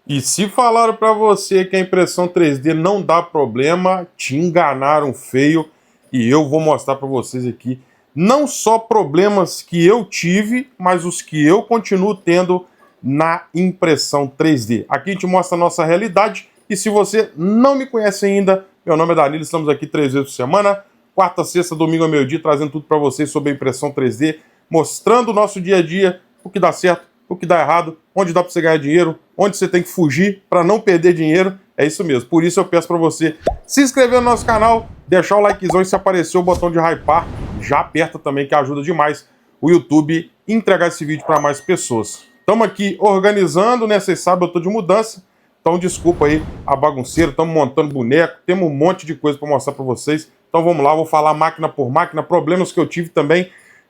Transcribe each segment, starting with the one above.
E se falaram para você que a impressão 3D não dá problema, te enganaram feio e eu vou mostrar para vocês aqui não só problemas que eu tive, mas os que eu continuo tendo na impressão 3D. Aqui a gente mostra a nossa realidade e se você não me conhece ainda, meu nome é Danilo, estamos aqui 3 vezes por semana, quarta, sexta, domingo ao meio-dia, trazendo tudo para vocês sobre a impressão 3D, mostrando o nosso dia a dia, o que dá certo, o que dá errado, onde dá para você ganhar dinheiro, onde você tem que fugir para não perder dinheiro. É isso mesmo. Por isso eu peço para você se inscrever no nosso canal, deixar o likezão e se aparecer o botão de hypar, já aperta também que ajuda demais o YouTube entregar esse vídeo para mais pessoas. Estamos aqui organizando, né? Vocês sabem, eu estou de mudança. Então desculpa aí a bagunceira, estamos montando boneco, temos um monte de coisa para mostrar para vocês. Então vamos lá, vou falar máquina por máquina, problemas que eu tive também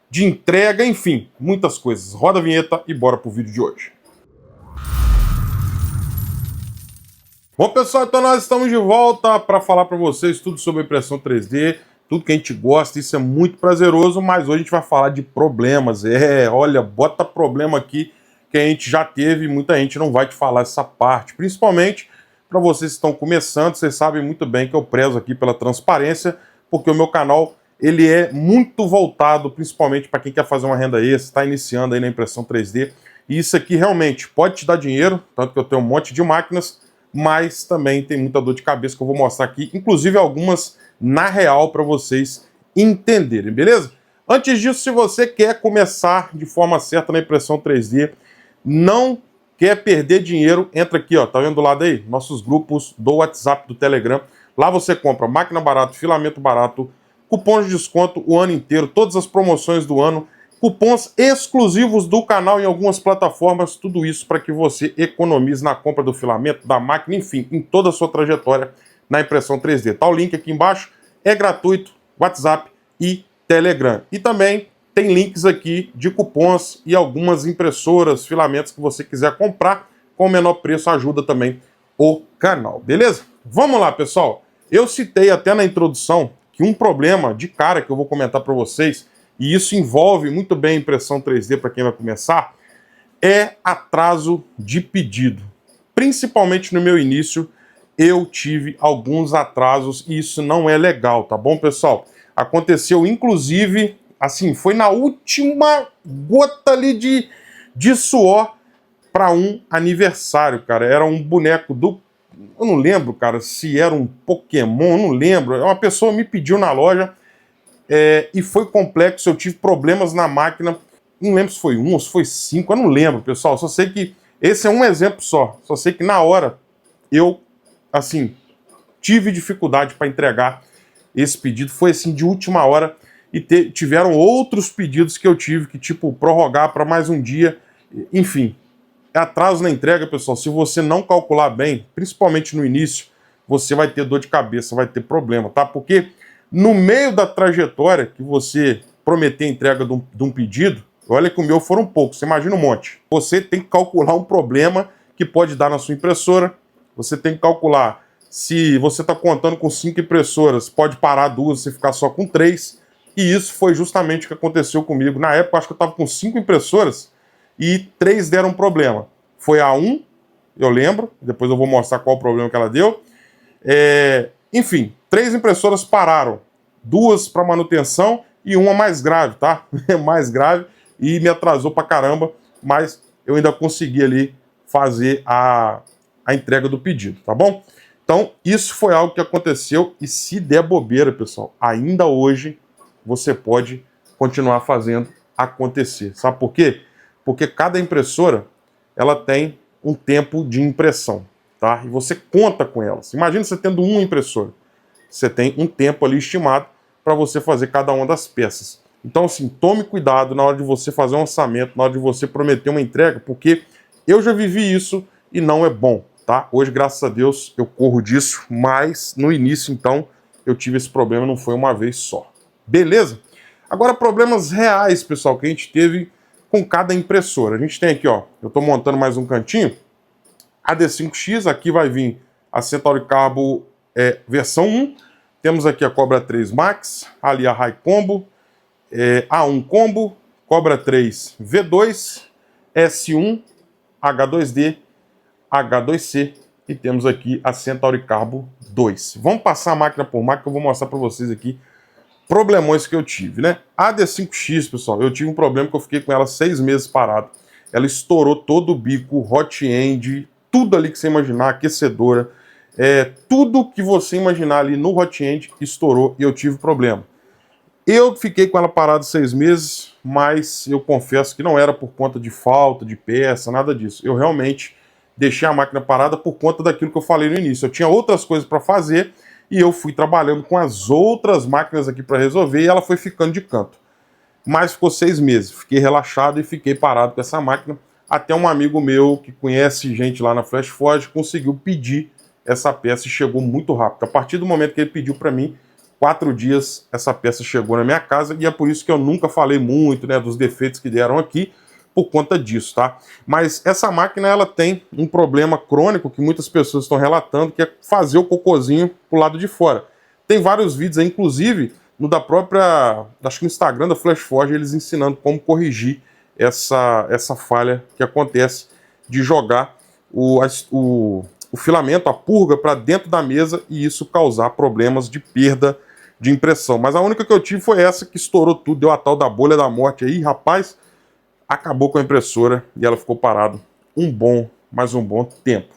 de entrega, enfim, muitas coisas. Roda a vinheta e bora pro vídeo de hoje. Bom, pessoal, então nós estamos de volta para falar para vocês tudo sobre impressão 3D, tudo que a gente gosta, isso é muito prazeroso, mas hoje a gente vai falar de problemas. Olha, bota problema aqui que a gente já teve e muita gente não vai te falar essa parte, principalmente para vocês que estão começando, vocês sabem muito bem que eu prezo aqui pela transparência, porque o meu canal ele é muito voltado principalmente para quem quer fazer uma renda extra, está iniciando aí na impressão 3D, e isso aqui realmente pode te dar dinheiro, tanto que eu tenho um monte de máquinas, mas também tem muita dor de cabeça que eu vou mostrar aqui, inclusive algumas na real para vocês entenderem, beleza? Antes disso, se você quer começar de forma certa na impressão 3D, não quer perder dinheiro, entra aqui, ó, tá vendo do lado aí? Nossos grupos do WhatsApp, do Telegram. Lá você compra máquina barato, filamento barato, cupons de desconto o ano inteiro, todas as promoções do ano, cupons exclusivos do canal em algumas plataformas, tudo isso para que você economize na compra do filamento, da máquina, enfim, em toda a sua trajetória na impressão 3D. Tá o link aqui embaixo, é gratuito, WhatsApp e Telegram. E também tem links aqui de cupons e algumas impressoras, filamentos que você quiser comprar com o menor preço, ajuda também o canal, beleza? Vamos lá, pessoal. Eu citei até na introdução que um problema de cara que eu vou comentar para vocês, e isso envolve muito bem a impressão 3D para quem vai começar, é atraso de pedido. Principalmente no meu início, eu tive alguns atrasos e isso não é legal, tá bom, pessoal? Aconteceu, inclusive, assim, foi na última gota ali de suor para um aniversário, cara. Era um boneco do... Eu não lembro, cara, se era um Pokémon, eu não lembro. Uma pessoa me pediu na loja e foi complexo, eu tive problemas na máquina. Não lembro se foi um ou se foi 5, eu não lembro, pessoal. Só sei que esse é um exemplo só. Só sei que na hora eu, assim, tive dificuldade para entregar esse pedido. Foi assim, de última hora. E tiveram outros pedidos que eu tive que, tipo, prorrogar para mais um dia. Enfim, atraso na entrega, pessoal. Se você não calcular bem, principalmente no início, você vai ter dor de cabeça, vai ter problema, tá? Porque no meio da trajetória que você prometer a entrega de um pedido, olha que o meu foram poucos, você imagina um monte. Você tem que calcular um problema que pode dar na sua impressora, você tem que calcular se você está contando com 5 impressoras, pode parar 2 e ficar só com 3. E isso foi justamente o que aconteceu comigo. Na época, acho que eu estava com 5 impressoras e 3 deram problema. Foi a 1, eu lembro, depois eu vou mostrar qual o problema que ela deu. Enfim, 3 impressoras pararam, 2 para manutenção e uma mais grave, tá? Mais grave e me atrasou pra caramba, mas eu ainda consegui ali fazer a entrega do pedido, tá bom? Então, isso foi algo que aconteceu e se der bobeira, pessoal, ainda hoje você pode continuar fazendo acontecer. Sabe por quê? Porque cada impressora, ela tem um tempo de impressão, tá? E você conta com elas. Imagina você tendo uma impressora. Você tem um tempo ali estimado para você fazer cada uma das peças. Então, assim, tome cuidado na hora de você fazer um orçamento, na hora de você prometer uma entrega, porque eu já vivi isso e não é bom, tá? Hoje, graças a Deus, eu corro disso, mas no início, então, eu tive esse problema, não foi uma vez só. Beleza? Agora, problemas reais, pessoal, que a gente teve com cada impressora. A gente tem aqui, ó, eu estou montando mais um cantinho, a D5X, aqui vai vir a Centauri Carbo versão 1, temos aqui a Cobra 3 Max, ali a High Combo, A1 Combo, Cobra 3 V2, S1, H2D, H2C e temos aqui a Centauri Carbo 2. Vamos passar máquina por máquina que eu vou mostrar para vocês aqui problemões que eu tive, né? A D5X, pessoal, eu tive um problema que eu fiquei com ela 6 meses parado. Ela estourou todo o bico, hot end, tudo ali que você imaginar, aquecedora, tudo que você imaginar ali no hot end estourou e eu tive problema. Eu fiquei com ela parada 6 meses, mas eu confesso que não era por conta de falta de peça, nada disso. Eu realmente deixei a máquina parada por conta daquilo que eu falei no início. Eu tinha outras coisas para fazer e eu fui trabalhando com as outras máquinas aqui para resolver e ela foi ficando de canto. Mas ficou 6 meses, fiquei relaxado e fiquei parado com essa máquina, até um amigo meu que conhece gente lá na Flash Forge conseguiu pedir essa peça e chegou muito rápido. A partir do momento que ele pediu para mim, 4 dias essa peça chegou na minha casa e é por isso que eu nunca falei muito, né, dos defeitos que deram aqui, por conta disso, tá? Mas essa máquina, ela tem um problema crônico que muitas pessoas estão relatando, que é fazer o cocôzinho pro lado de fora. Tem vários vídeos aí, inclusive no da própria, acho que no Instagram da Flash Forge, eles ensinando como corrigir essa falha que acontece de jogar o filamento, a purga, para dentro da mesa e isso causar problemas de perda de impressão. Mas a única que eu tive foi essa que estourou tudo, deu a tal da bolha da morte aí, rapaz, acabou com a impressora e ela ficou parada mais um bom tempo.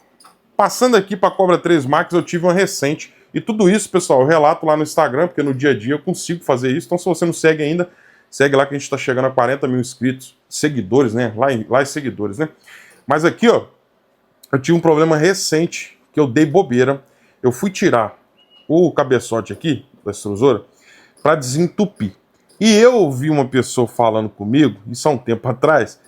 Passando aqui para a Cobra 3 Max, eu tive uma recente. E tudo isso, pessoal, eu relato lá no Instagram, porque no dia a dia eu consigo fazer isso. Então, se você não segue ainda, segue lá que a gente está chegando a 40 mil inscritos, seguidores, né? Lá em seguidores, né? Mas aqui, ó, eu tive um problema recente que eu dei bobeira. Eu fui tirar o cabeçote aqui, da extrusora, para desentupir. E eu ouvi uma pessoa falando comigo, isso há um tempo atrás,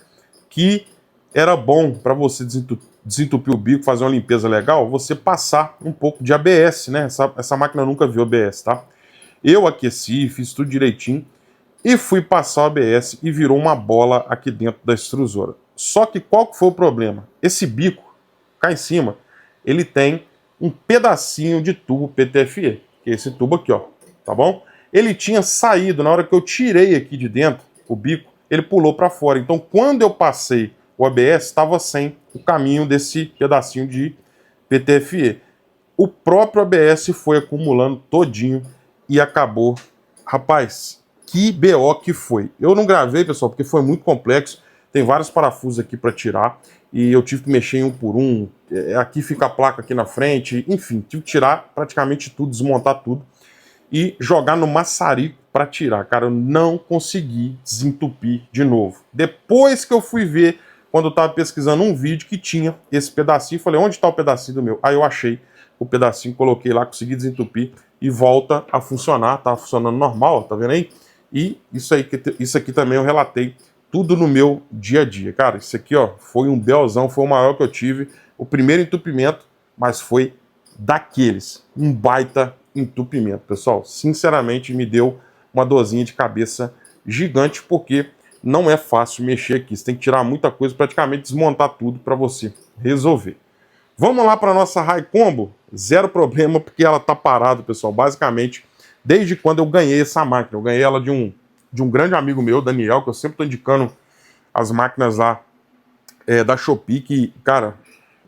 que era bom para você desentupir o bico, fazer uma limpeza legal, você passar um pouco de ABS, né? Essa máquina nunca viu ABS, tá? Eu aqueci, fiz tudo direitinho e fui passar o ABS e virou uma bola aqui dentro da extrusora. Só que qual que foi o problema? Esse bico, cá em cima, ele tem um pedacinho de tubo PTFE, que é esse tubo aqui, ó, tá bom? Ele tinha saído, na hora que eu tirei aqui de dentro o bico, ele pulou para fora. Então, quando eu passei o ABS, estava sem o caminho desse pedacinho de PTFE. O próprio ABS foi acumulando todinho e acabou. Rapaz, que BO que foi. Eu não gravei, pessoal, porque foi muito complexo. Tem vários parafusos aqui para tirar e eu tive que mexer em um por um. Aqui fica a placa aqui na frente. Enfim, tive que tirar praticamente tudo, desmontar tudo e jogar no maçarico para tirar. Cara, eu não consegui desentupir de novo. Depois que eu fui ver, quando eu estava pesquisando um vídeo que tinha esse pedacinho, falei, onde está o pedacinho do meu? Aí eu achei o pedacinho, coloquei lá, consegui desentupir e volta a funcionar, tá funcionando normal, tá vendo aí? E isso aqui também eu relatei tudo no meu dia a dia. Cara, isso aqui, ó, foi um belzão, foi o maior que eu tive, o primeiro entupimento, mas foi daqueles, um baita entupimento, pessoal. Sinceramente, me deu uma dorzinha de cabeça gigante, porque não é fácil mexer aqui. Você tem que tirar muita coisa, praticamente desmontar tudo para você resolver. Vamos lá para a nossa High Combo. Zero problema, porque ela tá parada, pessoal. Basicamente, desde quando eu ganhei essa máquina. Eu ganhei ela de um grande amigo meu, Daniel, que eu sempre tô indicando as máquinas lá da Shopee, que, cara,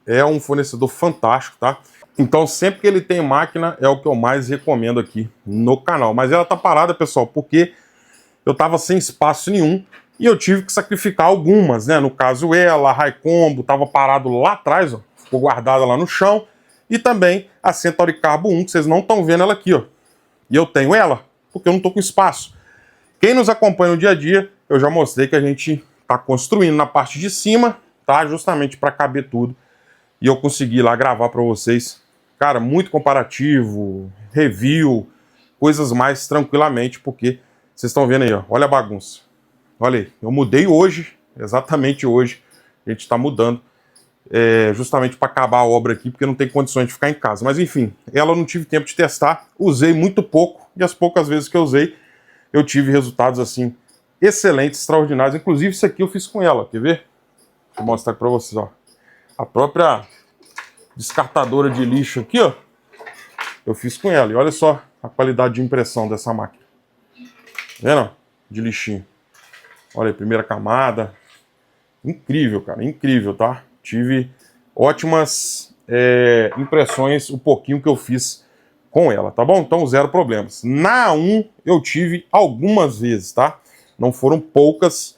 é um fornecedor fantástico, tá? Então, sempre que ele tem máquina, é o que eu mais recomendo aqui no canal. Mas ela tá parada, pessoal, porque eu tava sem espaço nenhum e eu tive que sacrificar algumas, né? No caso, ela, a High Combo, tava parado lá atrás, ó, ficou guardada lá no chão. E também a Centauri Carbo 1, que vocês não estão vendo ela aqui, ó. E eu tenho ela, porque eu não tô com espaço. Quem nos acompanha no dia a dia, eu já mostrei que a gente tá construindo na parte de cima, tá? Justamente para caber tudo. E eu consegui lá gravar para vocês, cara, muito comparativo, review, coisas mais tranquilamente, porque vocês estão vendo aí, ó, olha a bagunça. Olha aí, eu mudei hoje, exatamente hoje, a gente está mudando, justamente para acabar a obra aqui, porque não tem condições de ficar em casa. Mas enfim, ela eu não tive tempo de testar, usei muito pouco, e as poucas vezes que eu usei, eu tive resultados assim, excelentes, extraordinários. Inclusive isso aqui eu fiz com ela, quer ver? Deixa eu mostrar para vocês, ó. A própria descartadora de lixo aqui, ó, eu fiz com ela. E olha só a qualidade de impressão dessa máquina. Tá vendo? De lixinho. Olha aí, primeira camada. Incrível, cara, incrível, tá? Tive ótimas impressões, o pouquinho que eu fiz com ela, tá bom? Então, zero problemas. Na A1 eu tive algumas vezes, tá? Não foram poucas,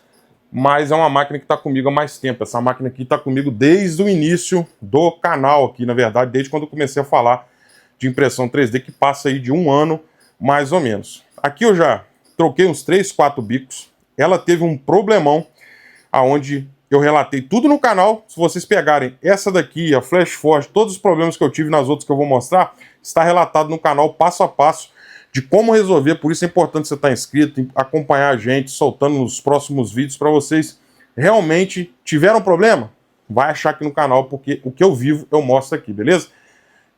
mas é uma máquina que está comigo há mais tempo. Essa máquina aqui está comigo desde o início do canal aqui, na verdade, desde quando eu comecei a falar de impressão 3D, que passa aí de 1 ano, mais ou menos. Aqui eu já troquei uns 3, 4 bicos. Ela teve um problemão, aonde eu relatei tudo no canal. Se vocês pegarem essa daqui, a Flash Forge, todos os problemas que eu tive nas outras que eu vou mostrar, está relatado no canal passo a passo de como resolver. Por isso é importante você estar inscrito, acompanhar a gente, soltando nos próximos vídeos para vocês. Realmente tiveram problema? Vai achar aqui no canal, porque o que eu vivo eu mostro aqui, beleza?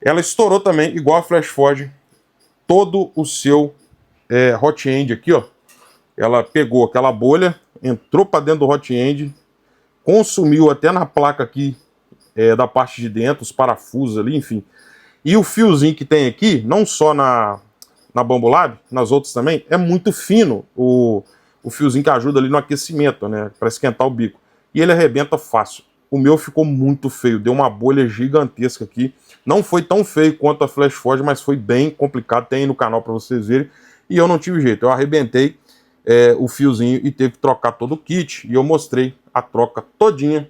Ela estourou também, igual a Flash Forge, todo o seu hot end aqui, ó. Ela pegou aquela bolha, entrou para dentro do hot end, consumiu até na placa aqui da parte de dentro, os parafusos ali, enfim. E o fiozinho que tem aqui, não só na Bambolab, nas outras também, é muito fino o fiozinho que ajuda ali no aquecimento, né, para esquentar o bico. E ele arrebenta fácil. O meu ficou muito feio, deu uma bolha gigantesca aqui. Não foi tão feio quanto a Flash Forge, mas foi bem complicado. Tem aí no canal para vocês verem. E eu não tive jeito, eu arrebentei o fiozinho e teve que trocar todo o kit. E eu mostrei a troca todinha.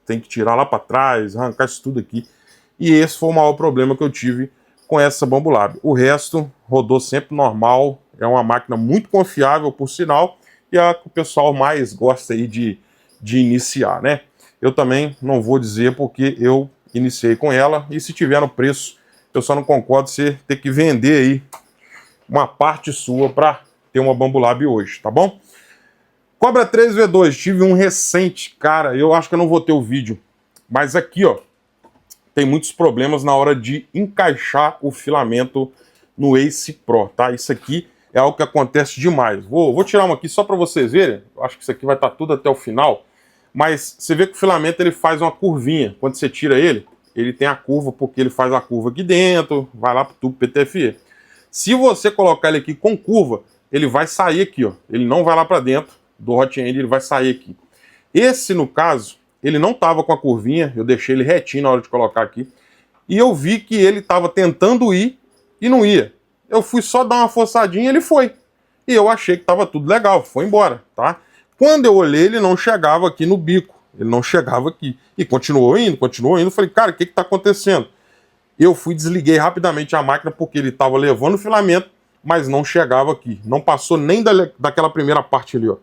Tem que tirar lá para trás, arrancar isso tudo aqui. E esse foi o maior problema que eu tive com essa Bambolab. O resto rodou sempre normal. É uma máquina muito confiável, por sinal. E é a que o pessoal mais gosta aí de iniciar, né? Eu também não vou dizer porque eu iniciei com ela. E se tiver no preço, eu só não concordo você ter que vender aí uma parte sua para ter uma Bambolab hoje, tá bom? Cobra 3V2, tive um recente, cara, eu acho que eu não vou ter o vídeo, mas aqui, ó, tem muitos problemas na hora de encaixar o filamento no Ace Pro, tá? Isso aqui é algo que acontece demais. Vou tirar uma aqui só para vocês verem, eu acho que isso aqui vai estar tudo até o final, mas você vê que o filamento ele faz uma curvinha, quando você tira ele tem a curva porque ele faz a curva aqui dentro, vai lá pro tubo PTFE. Se você colocar ele aqui com curva, ele vai sair aqui, ó. Ele não vai lá para dentro do hot end, ele vai sair aqui. Esse, no caso, ele não tava com a curvinha, eu deixei ele retinho na hora de colocar aqui, e eu vi que ele tava tentando ir e não ia. Eu fui só dar uma forçadinha e ele foi. E eu achei que tava tudo legal, foi embora, tá? Quando eu olhei, ele não chegava aqui no bico, ele não chegava aqui. E continuou indo, falei, cara, o que que tá acontecendo? Eu fui, desliguei rapidamente a máquina porque ele estava levando o filamento, mas não chegava aqui. Não passou nem daquela primeira parte ali, ó.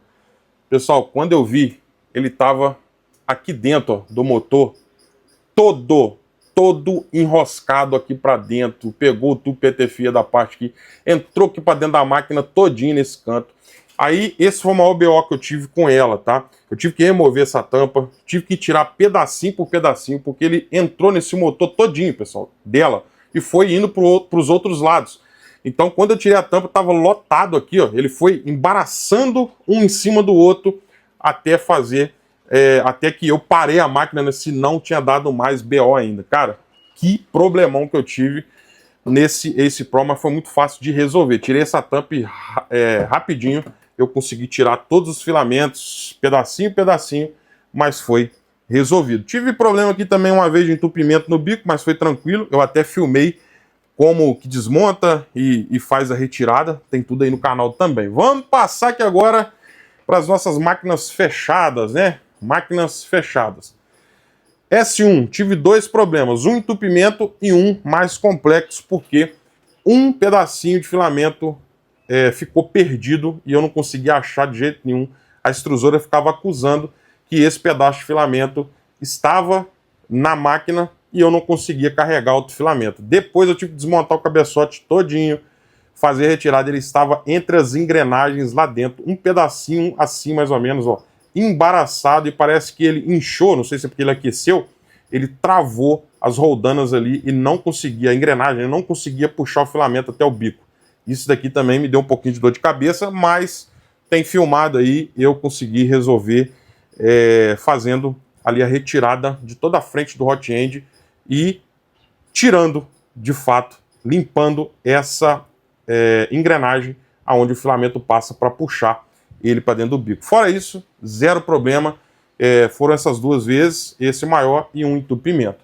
Pessoal, quando eu vi, ele estava aqui dentro, ó, do motor, todo enroscado aqui para dentro. Pegou o tubo PTFE da parte aqui, entrou aqui para dentro da máquina todinho nesse canto. Aí, esse foi o maior BO que eu tive com ela, tá? Eu tive que remover essa tampa, tive que tirar pedacinho por pedacinho, porque ele entrou nesse motor todinho, pessoal, dela, e foi indo para os outros lados. Então, quando eu tirei a tampa, estava lotado aqui, ó. Ele foi embaraçando um em cima do outro até fazer, até que eu parei a máquina, né, se não tinha dado mais BO ainda. Cara, que problemão que eu tive nesse Ace Pro, mas foi muito fácil de resolver. Tirei essa tampa e rapidinho eu consegui tirar todos os filamentos, pedacinho, mas foi resolvido. Tive problema aqui também uma vez de entupimento no bico, mas foi tranquilo. Eu até filmei como que desmonta e faz a retirada. Tem tudo aí no canal também. Vamos passar aqui agora para as nossas máquinas fechadas, né? Máquinas fechadas. S1, tive dois problemas, um entupimento e um mais complexo, porque um pedacinho de filamento ficou perdido e eu não conseguia achar de jeito nenhum. A extrusora ficava acusando que esse pedaço de filamento estava na máquina e eu não conseguia carregar outro filamento. Depois eu tive que desmontar o cabeçote todinho, fazer a retirada, ele estava entre as engrenagens lá dentro, um pedacinho assim mais ou menos, ó, embaraçado, e parece que ele inchou, não sei se é porque ele aqueceu, ele travou as roldanas ali e não conseguia, a engrenagem não conseguia puxar o filamento até o bico. Isso daqui também me deu um pouquinho de dor de cabeça, mas tem filmado aí, eu consegui resolver fazendo ali a retirada de toda a frente do hot end e tirando, de fato, limpando essa engrenagem aonde o filamento passa para puxar ele para dentro do bico. Fora isso, zero problema. foram essas duas vezes, esse maior e um entupimento.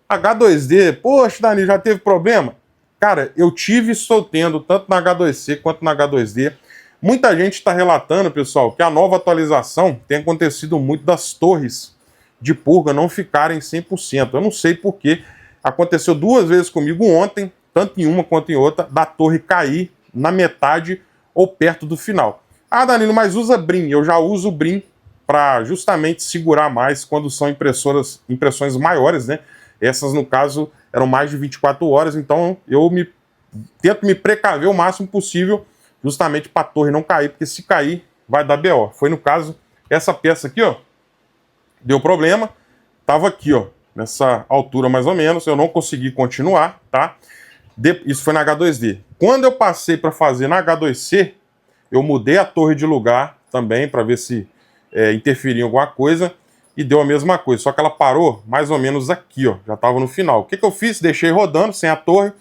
H2D, poxa, Dani, já teve problema? Cara, eu tive e estou tendo, tanto na H2C quanto na H2D. Muita gente está relatando, pessoal, que a nova atualização tem acontecido muito das torres de purga não ficarem 100%. Eu não sei porquê. Aconteceu duas vezes comigo ontem, tanto em uma quanto em outra, da torre cair na metade ou perto do final. Ah, Danilo, mas usa BRIM. Eu já uso o BRIM para justamente segurar mais quando são impressões maiores, né? Essas, no caso, eram mais de 24 horas, então eu tento me precaver o máximo possível, justamente para a torre não cair, porque se cair, vai dar BO. Foi no caso, essa peça aqui, ó, deu problema, tava aqui, ó, nessa altura mais ou menos, eu não consegui continuar, tá? Isso foi na H2D. Quando eu passei para fazer na H2C, eu mudei a torre de lugar também, para ver se interferia em alguma coisa, e deu a mesma coisa, só que ela parou mais ou menos aqui, ó, já estava no final. O que eu fiz? Deixei rodando sem a torre,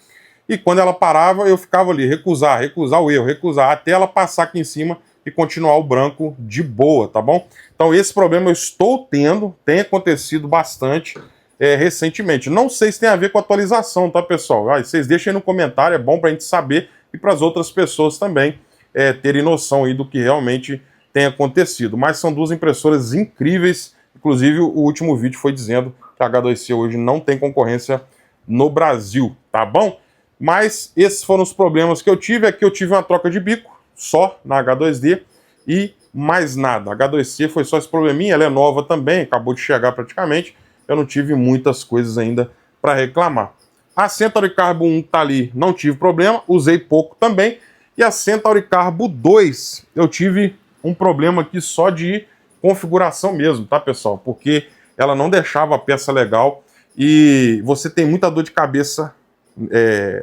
e quando ela parava, eu ficava ali, recusar o erro, até ela passar aqui em cima e continuar o branco de boa, tá bom? Então esse problema eu estou tendo, tem acontecido bastante recentemente. Não sei se tem a ver com a atualização, tá, pessoal? Vocês deixem aí no comentário, é bom pra gente saber, e para as outras pessoas também terem noção aí do que realmente tem acontecido. Mas são duas impressoras incríveis. Inclusive, o último vídeo foi dizendo que a H2C hoje não tem concorrência no Brasil, tá bom? Mas esses foram os problemas que eu tive. Aqui eu tive uma troca de bico, só na H2D, e mais nada. A H2C foi só esse probleminha, ela é nova também, acabou de chegar praticamente. Eu não tive muitas coisas ainda para reclamar. A Centauri Carbo 1 tá ali, não tive problema, usei pouco também. E a Centauri Carbo 2, eu tive um problema aqui só de configuração mesmo, tá, pessoal? Porque ela não deixava a peça legal e você tem muita dor de cabeça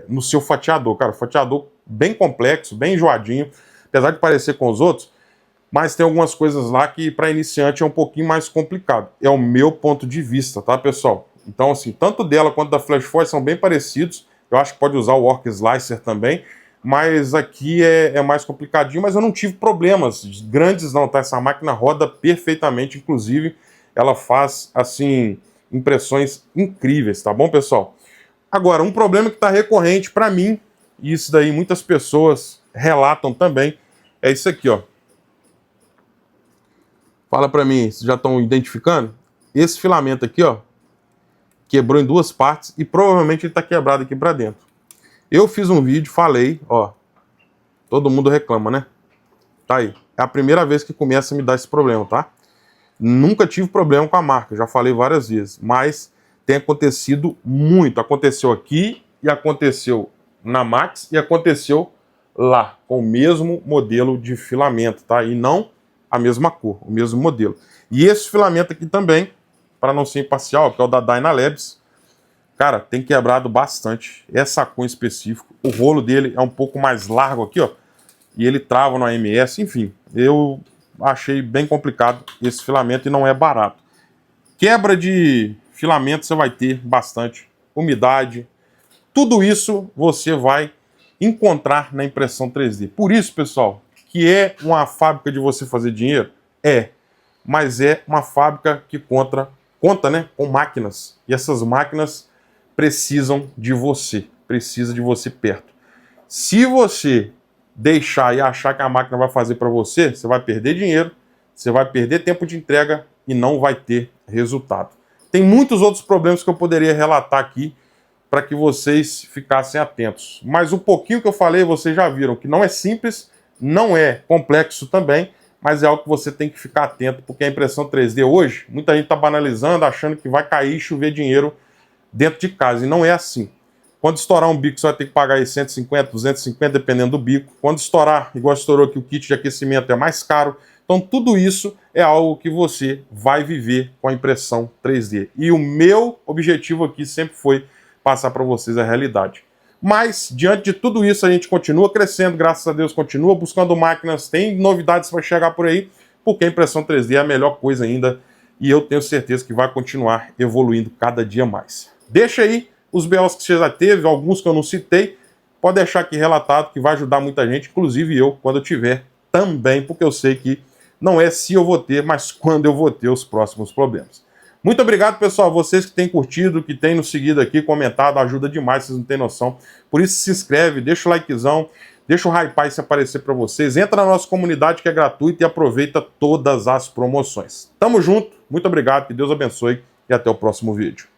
no seu fatiador, cara. Fatiador bem complexo, bem enjoadinho, apesar de parecer com os outros, mas tem algumas coisas lá que para iniciante é um pouquinho mais complicado. É o meu ponto de vista, tá, pessoal? Então, assim, tanto dela quanto da Flash Force são bem parecidos. Eu acho que pode usar o Orc Slicer também, mas aqui é mais complicadinho, mas eu não tive problemas grandes não, tá? Essa máquina roda perfeitamente, inclusive ela faz, assim, impressões incríveis, tá bom, pessoal? Agora, um problema que tá recorrente para mim, e isso daí muitas pessoas relatam também, é isso aqui, ó. Fala para mim, vocês já estão identificando? Esse filamento aqui, ó, quebrou em duas partes e provavelmente ele tá quebrado aqui para dentro. Eu fiz um vídeo, falei, ó, todo mundo reclama, né? Tá aí. É a primeira vez que começa a me dar esse problema, tá? Nunca tive problema com a marca, já falei várias vezes, mas tem acontecido muito. Aconteceu aqui e aconteceu na Max e aconteceu lá, com o mesmo modelo de filamento, tá? E não a mesma cor, o mesmo modelo. E esse filamento aqui também, para não ser imparcial, que é o da Dynalabs, cara, tem quebrado bastante. Essa cor em específico, o rolo dele é um pouco mais largo aqui, ó, e ele trava no AMS, enfim. Eu achei bem complicado esse filamento e não é barato. Quebra de filamento você vai ter bastante, umidade, tudo isso você vai encontrar na impressão 3D. Por isso, pessoal, que é uma fábrica de você fazer dinheiro? Mas é uma fábrica que conta, né, com máquinas. E essas máquinas precisam de você, precisa de você perto. Se você deixar e achar que a máquina vai fazer para você, você vai perder dinheiro, você vai perder tempo de entrega e não vai ter resultado. Tem muitos outros problemas que eu poderia relatar aqui para que vocês ficassem atentos. Mas o pouquinho que eu falei, vocês já viram que não é simples, não é complexo também, mas é algo que você tem que ficar atento, porque a impressão 3D hoje, muita gente está banalizando, achando que vai cair e chover dinheiro dentro de casa, e não é assim. Quando estourar um bico, você vai ter que pagar aí 150, 250, dependendo do bico. Quando estourar, igual estourou aqui, o kit de aquecimento é mais caro. Então tudo isso é algo que você vai viver com a impressão 3D. E o meu objetivo aqui sempre foi passar para vocês a realidade. Mas, diante de tudo isso, a gente continua crescendo, graças a Deus, continua buscando máquinas, tem novidades para chegar por aí, porque a impressão 3D é a melhor coisa ainda, e eu tenho certeza que vai continuar evoluindo cada dia mais. Deixa aí os BOs que você já teve, alguns que eu não citei, pode deixar aqui relatado, que vai ajudar muita gente, inclusive eu, quando eu tiver também, porque eu sei que não é se eu vou ter, mas quando eu vou ter os próximos problemas. Muito obrigado, pessoal, vocês que têm curtido, que têm nos seguido aqui, comentado, ajuda demais, vocês não têm noção. Por isso, se inscreve, deixa o likezão, deixa o Hypai se aparecer para vocês, entra na nossa comunidade que é gratuita e aproveita todas as promoções. Tamo junto, muito obrigado, que Deus abençoe e até o próximo vídeo.